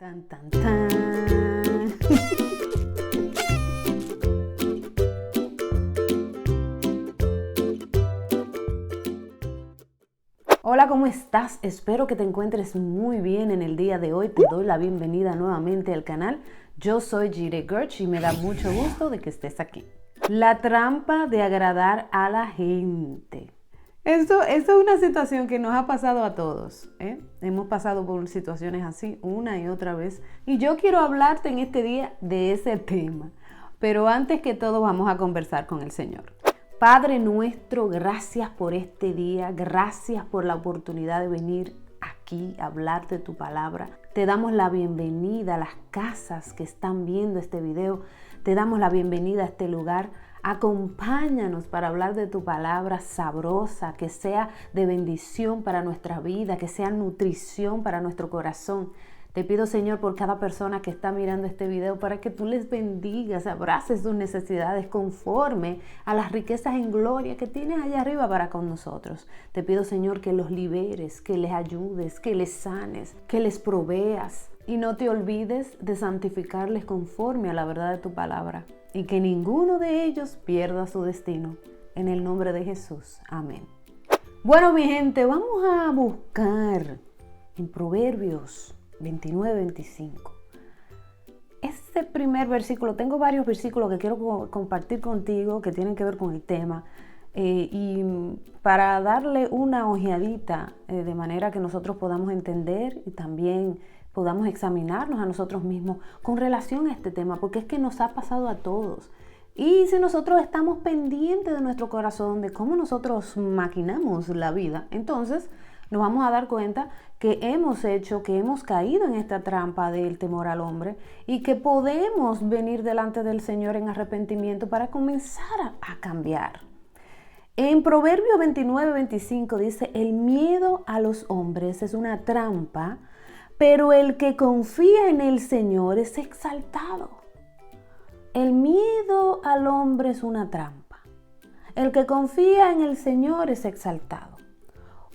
Tan, tan, tan. Hola, ¿cómo estás? Espero que te encuentres muy bien en el día de hoy. Te doy la bienvenida nuevamente al canal. Yo soy Jire Gertz y me da mucho gusto de que estés aquí. La trampa de agradar a la gente. Esto es una situación que nos ha pasado a todos, ¿eh? Hemos pasado por situaciones así una y otra vez. Y yo quiero hablarte en este día de ese tema. Pero antes que todo vamos a conversar con el Señor. Padre nuestro, gracias por este día. Gracias por la oportunidad de venir aquí a hablar de tu palabra. Te damos la bienvenida a las casas que están viendo este video. Te damos la bienvenida a este lugar. Acompáñanos para hablar de tu palabra sabrosa, que sea de bendición para nuestra vida, que sea nutrición para nuestro corazón. Te pido, Señor, por cada persona que está mirando este video, para que tú les bendigas, abraces sus necesidades conforme a las riquezas en gloria que tienes allá arriba para con nosotros. Te pido, Señor, que los liberes, que les ayudes, que les sanes, que les proveas. Y no te olvides de santificarles conforme a la verdad de tu palabra. Y que ninguno de ellos pierda su destino. En el nombre de Jesús. Amén. Bueno, mi gente, vamos a buscar en Proverbios 29-25. Este primer versículo, tengo varios versículos que quiero compartir contigo que tienen que ver con el tema. Y para darle una ojeadita de manera que nosotros podamos entender y también podamos examinarnos a nosotros mismos con relación a este tema, porque es que nos ha pasado a todos. Y si nosotros estamos pendientes de nuestro corazón, de cómo nosotros maquinamos la vida, entonces nos vamos a dar cuenta que hemos caído en esta trampa del temor al hombre y que podemos venir delante del Señor en arrepentimiento para comenzar a cambiar. En Proverbio 29-25 dice: el miedo a los hombres es una trampa, pero el que confía en el Señor es exaltado. El miedo al hombre es una trampa. El que confía en el Señor es exaltado.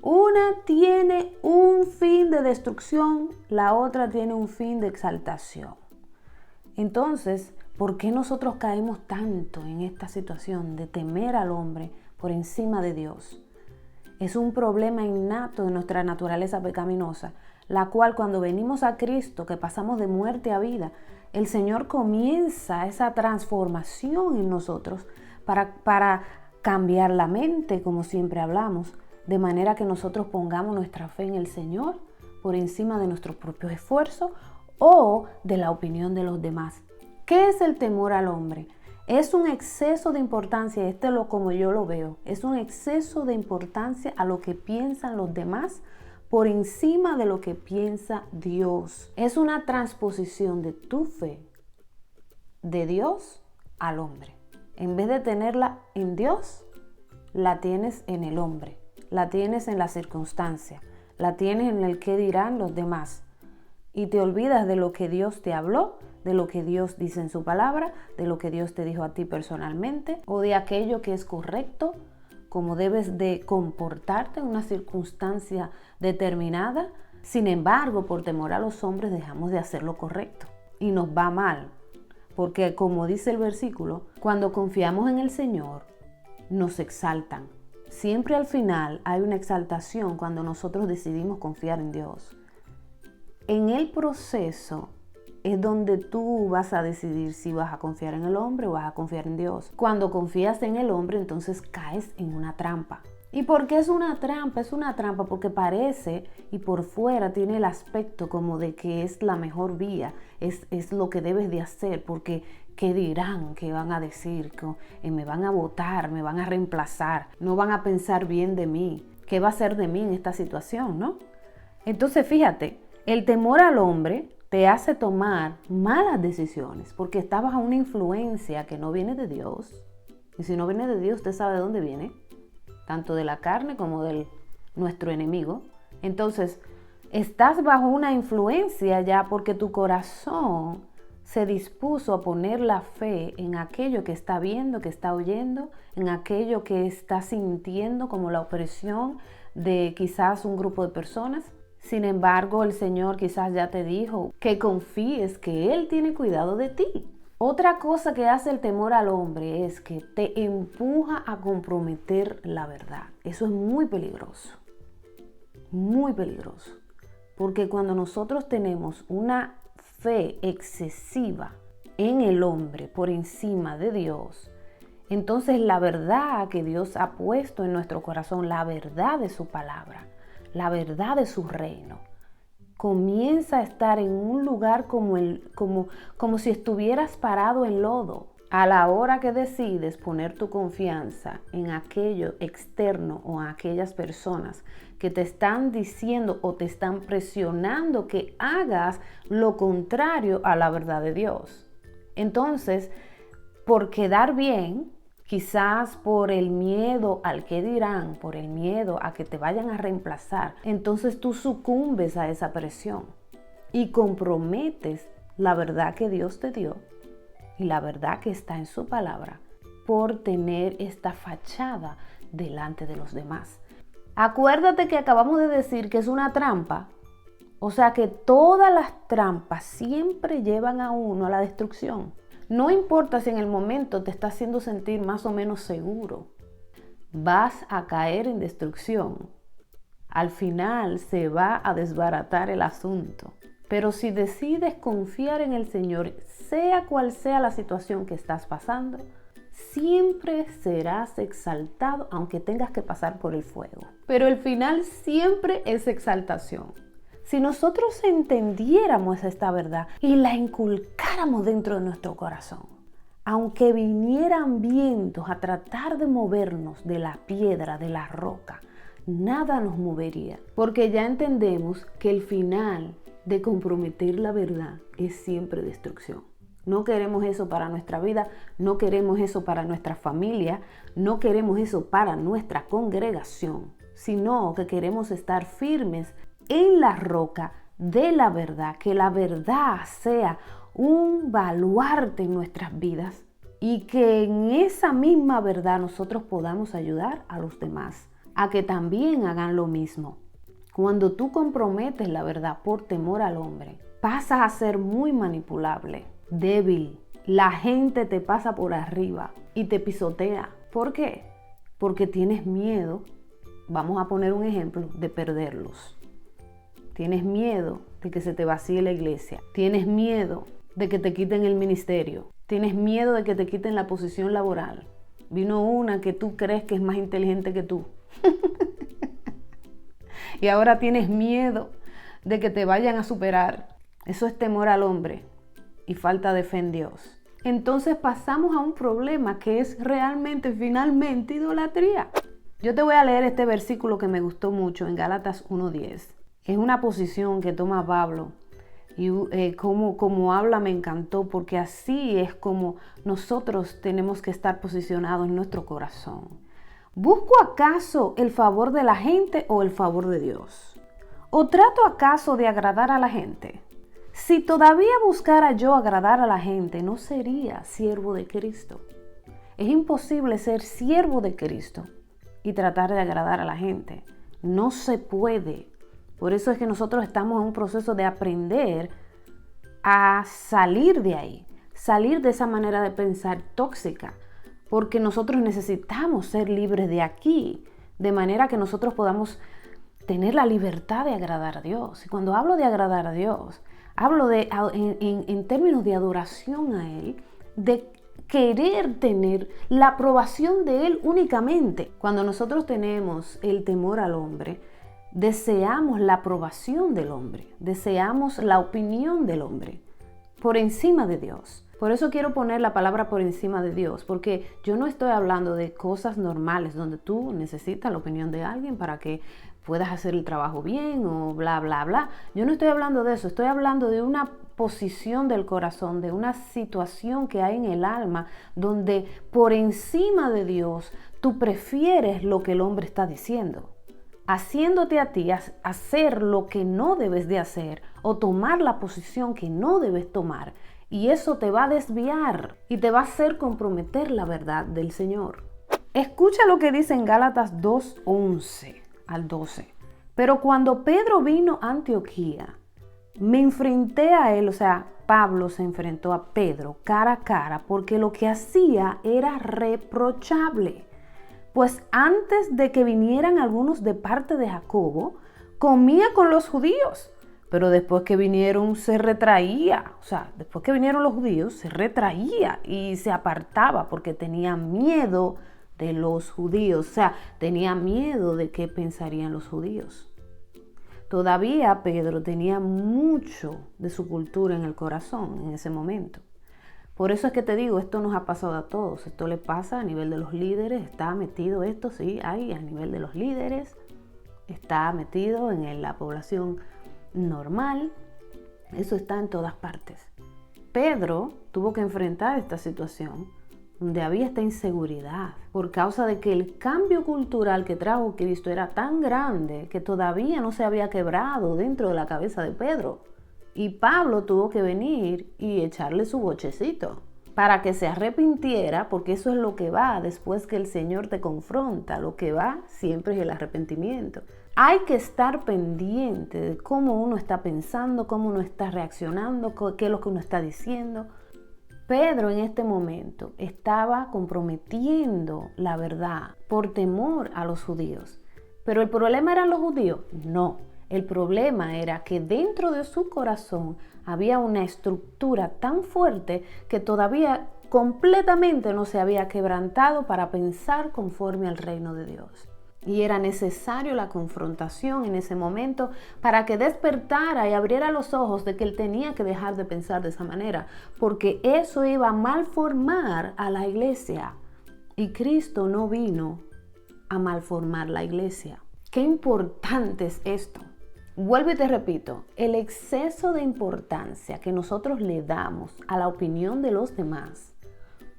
Una tiene un fin de destrucción, la otra tiene un fin de exaltación. Entonces, ¿por qué nosotros caemos tanto en esta situación de temer al hombre por encima de Dios? Es un problema innato de nuestra naturaleza pecaminosa, la cual cuando venimos a Cristo, que pasamos de muerte a vida, el Señor comienza esa transformación en nosotros para cambiar la mente, como siempre hablamos, de manera que nosotros pongamos nuestra fe en el Señor por encima de nuestros propios esfuerzos o de la opinión de los demás. ¿Qué es el temor al hombre? Es un exceso de importancia, como yo lo veo, es un exceso de importancia a lo que piensan los demás por encima de lo que piensa Dios. Es una transposición de tu fe de Dios al hombre. En vez de tenerla en Dios, la tienes en el hombre, la tienes en la circunstancia, la tienes en el qué dirán los demás. Y te olvidas de lo que Dios te habló, de lo que Dios dice en su palabra, de lo que Dios te dijo a ti personalmente, o de aquello que es correcto, como debes de comportarte en una circunstancia determinada. Sin embargo, por temor a los hombres dejamos de hacer lo correcto y nos va mal, porque como dice el versículo, cuando confiamos en el Señor, nos exaltan. Siempre al final hay una exaltación cuando nosotros decidimos confiar en Dios. En el proceso es donde tú vas a decidir si vas a confiar en el hombre o vas a confiar en Dios. Cuando confías en el hombre, entonces caes en una trampa. ¿Y por qué es una trampa? Es una trampa porque parece y por fuera tiene el aspecto como de que es la mejor vía, es lo que debes de hacer, porque ¿qué dirán? ¿Qué van a decir? Me van a votar, me van a reemplazar, no van a pensar bien de mí. ¿Qué va a ser de mí en esta situación, no? Entonces, fíjate, el temor al hombre te hace tomar malas decisiones porque estás bajo una influencia que no viene de Dios. Y si no viene de Dios, usted sabe de dónde viene, tanto de la carne como de nuestro enemigo. Entonces, estás bajo una influencia ya porque tu corazón se dispuso a poner la fe en aquello que está viendo, que está oyendo, en aquello que está sintiendo como la opresión de quizás un grupo de personas. Sin embargo, el Señor quizás ya te dijo que confíes que Él tiene cuidado de ti. Otra cosa que hace el temor al hombre es que te empuja a comprometer la verdad. Eso es muy peligroso, muy peligroso. Porque cuando nosotros tenemos una fe excesiva en el hombre por encima de Dios, entonces la verdad que Dios ha puesto en nuestro corazón, la verdad de su palabra, la verdad de su reino, comienza a estar en un lugar como si estuvieras parado en lodo. A la hora que decides poner tu confianza en aquello externo o en aquellas personas que te están diciendo o te están presionando que hagas lo contrario a la verdad de Dios. Entonces, por quedar bien, quizás por el miedo al que dirán, por el miedo a que te vayan a reemplazar, entonces tú sucumbes a esa presión y comprometes la verdad que Dios te dio y la verdad que está en su palabra por tener esta fachada delante de los demás. Acuérdate que acabamos de decir que es una trampa, o sea que todas las trampas siempre llevan a uno a la destrucción. No importa si en el momento te está haciendo sentir más o menos seguro, vas a caer en destrucción. Al final se va a desbaratar el asunto. Pero si decides confiar en el Señor, sea cual sea la situación que estás pasando, siempre serás exaltado aunque tengas que pasar por el fuego. Pero el final siempre es exaltación. Si nosotros entendiéramos esta verdad y la inculcáramos dentro de nuestro corazón, aunque vinieran vientos a tratar de movernos de la piedra, de la roca, nada nos movería, porque ya entendemos que el final de comprometer la verdad es siempre destrucción. No queremos eso para nuestra vida, no queremos eso para nuestra familia, no queremos eso para nuestra congregación, sino que queremos estar firmes en la roca de la verdad, que la verdad sea un baluarte en nuestras vidas y que en esa misma verdad nosotros podamos ayudar a los demás a que también hagan lo mismo. Cuando tú comprometes la verdad por temor al hombre, pasas a ser muy manipulable, débil. La gente te pasa por arriba y te pisotea. ¿Por qué? Porque tienes miedo, vamos a poner un ejemplo, de perderlos. Tienes miedo de que se te vacíe la iglesia. Tienes miedo de que te quiten el ministerio. Tienes miedo de que te quiten la posición laboral. Vino una que tú crees que es más inteligente que tú. Y ahora tienes miedo de que te vayan a superar. Eso es temor al hombre y falta de fe en Dios. Entonces pasamos a un problema que es realmente, finalmente, idolatría. Yo te voy a leer este versículo que me gustó mucho en Gálatas 1:10. Es una posición que toma Pablo y como habla me encantó, porque así es como nosotros tenemos que estar posicionados en nuestro corazón. ¿Busco acaso el favor de la gente o el favor de Dios? ¿O trato acaso de agradar a la gente? Si todavía buscara yo agradar a la gente, no sería siervo de Cristo. Es imposible ser siervo de Cristo y tratar de agradar a la gente. No se puede. Por eso es que nosotros estamos en un proceso de aprender a salir de ahí, salir de esa manera de pensar tóxica, porque nosotros necesitamos ser libres de aquí, de manera que nosotros podamos tener la libertad de agradar a Dios. Y cuando hablo de agradar a Dios, hablo en términos de adoración a Él, de querer tener la aprobación de Él únicamente. Cuando nosotros tenemos el temor al hombre, deseamos la aprobación del hombre, deseamos la opinión del hombre por encima de Dios. Por eso quiero poner la palabra por encima de Dios, porque yo no estoy hablando de cosas normales donde tú necesitas la opinión de alguien para que puedas hacer el trabajo bien o bla, bla, bla. Yo no estoy hablando de eso, estoy hablando de una posición del corazón, de una situación que hay en el alma donde por encima de Dios tú prefieres lo que el hombre está diciendo, haciéndote a ti hacer lo que no debes de hacer o tomar la posición que no debes tomar, y eso te va a desviar y te va a hacer comprometer la verdad del Señor. Escucha lo que dice en Gálatas 2:11 al 12. Pero cuando Pedro vino a Antioquía, me enfrenté a él, o sea, Pablo se enfrentó a Pedro cara a cara porque lo que hacía era reprochable. Pues antes de que vinieran algunos de parte de Jacobo, comía con los judíos. Pero después que vinieron se retraía, o sea, después que vinieron los judíos se retraía y se apartaba porque tenía miedo de los judíos, o sea, tenía miedo de qué pensarían los judíos. Todavía Pedro tenía mucho de su cultura en el corazón en ese momento. Por eso es que te digo, esto nos ha pasado a todos, esto le pasa a nivel de los líderes, está metido esto, sí, hay a nivel de los líderes, está metido en la población normal, eso está en todas partes. Pedro tuvo que enfrentar esta situación donde había esta inseguridad por causa de que el cambio cultural que trajo Cristo era tan grande que todavía no se había quebrado dentro de la cabeza de Pedro. Y Pablo tuvo que venir y echarle su bochecito para que se arrepintiera, porque eso es lo que va después que el Señor te confronta, lo que va siempre es el arrepentimiento. Hay que estar pendiente de cómo uno está pensando, cómo uno está reaccionando, qué es lo que uno está diciendo. Pedro en este momento estaba comprometiendo la verdad por temor a los judíos. ¿Pero el problema eran los judíos? No, el problema era que dentro de su corazón había una estructura tan fuerte que todavía completamente no se había quebrantado para pensar conforme al reino de Dios. Y era necesario la confrontación en ese momento para que despertara y abriera los ojos de que él tenía que dejar de pensar de esa manera, porque eso iba a malformar a la iglesia. Y Cristo no vino a malformar la iglesia. Qué importante es esto. Vuelvo y te repito, el exceso de importancia que nosotros le damos a la opinión de los demás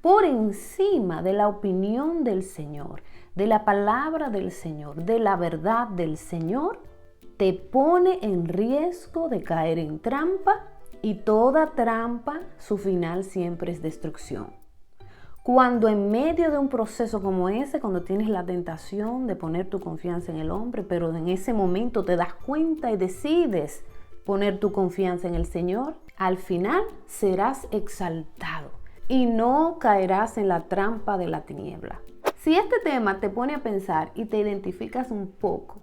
por encima de la opinión del Señor, de la palabra del Señor, de la verdad del Señor, te pone en riesgo de caer en trampa, y toda trampa, su final siempre es destrucción. Cuando en medio de un proceso como ese, cuando tienes la tentación de poner tu confianza en el hombre, pero en ese momento te das cuenta y decides poner tu confianza en el Señor, al final serás exaltado y no caerás en la trampa de la tiniebla. Si este tema te pone a pensar y te identificas un poco,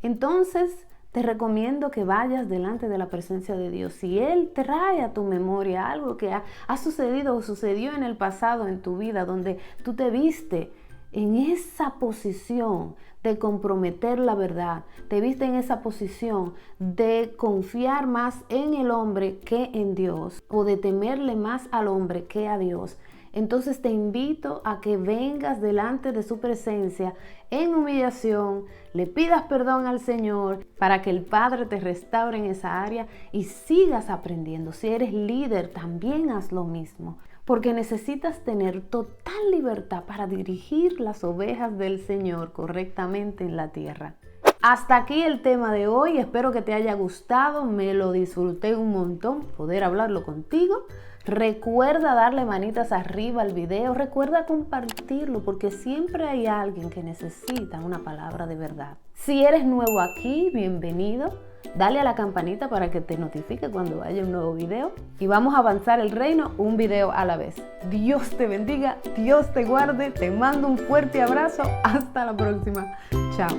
entonces te recomiendo que vayas delante de la presencia de Dios. Si Él trae a tu memoria algo que ha sucedido o sucedió en el pasado en tu vida, donde tú te viste en esa posición de comprometer la verdad, te viste en esa posición de confiar más en el hombre que en Dios, o de temerle más al hombre que a Dios, entonces te invito a que vengas delante de su presencia en humillación, le pidas perdón al Señor para que el Padre te restaure en esa área y sigas aprendiendo. Si eres líder, también haz lo mismo, porque necesitas tener total libertad para dirigir las ovejas del Señor correctamente en la tierra. Hasta aquí el tema de hoy, espero que te haya gustado, me lo disfruté un montón poder hablarlo contigo. Recuerda darle manitas arriba al video, recuerda compartirlo porque siempre hay alguien que necesita una palabra de verdad. Si eres nuevo aquí, bienvenido. Dale a la campanita para que te notifique cuando haya un nuevo video y vamos a avanzar el reino un video a la vez. Dios te bendiga, Dios te guarde, te mando un fuerte abrazo, hasta la próxima. Chao.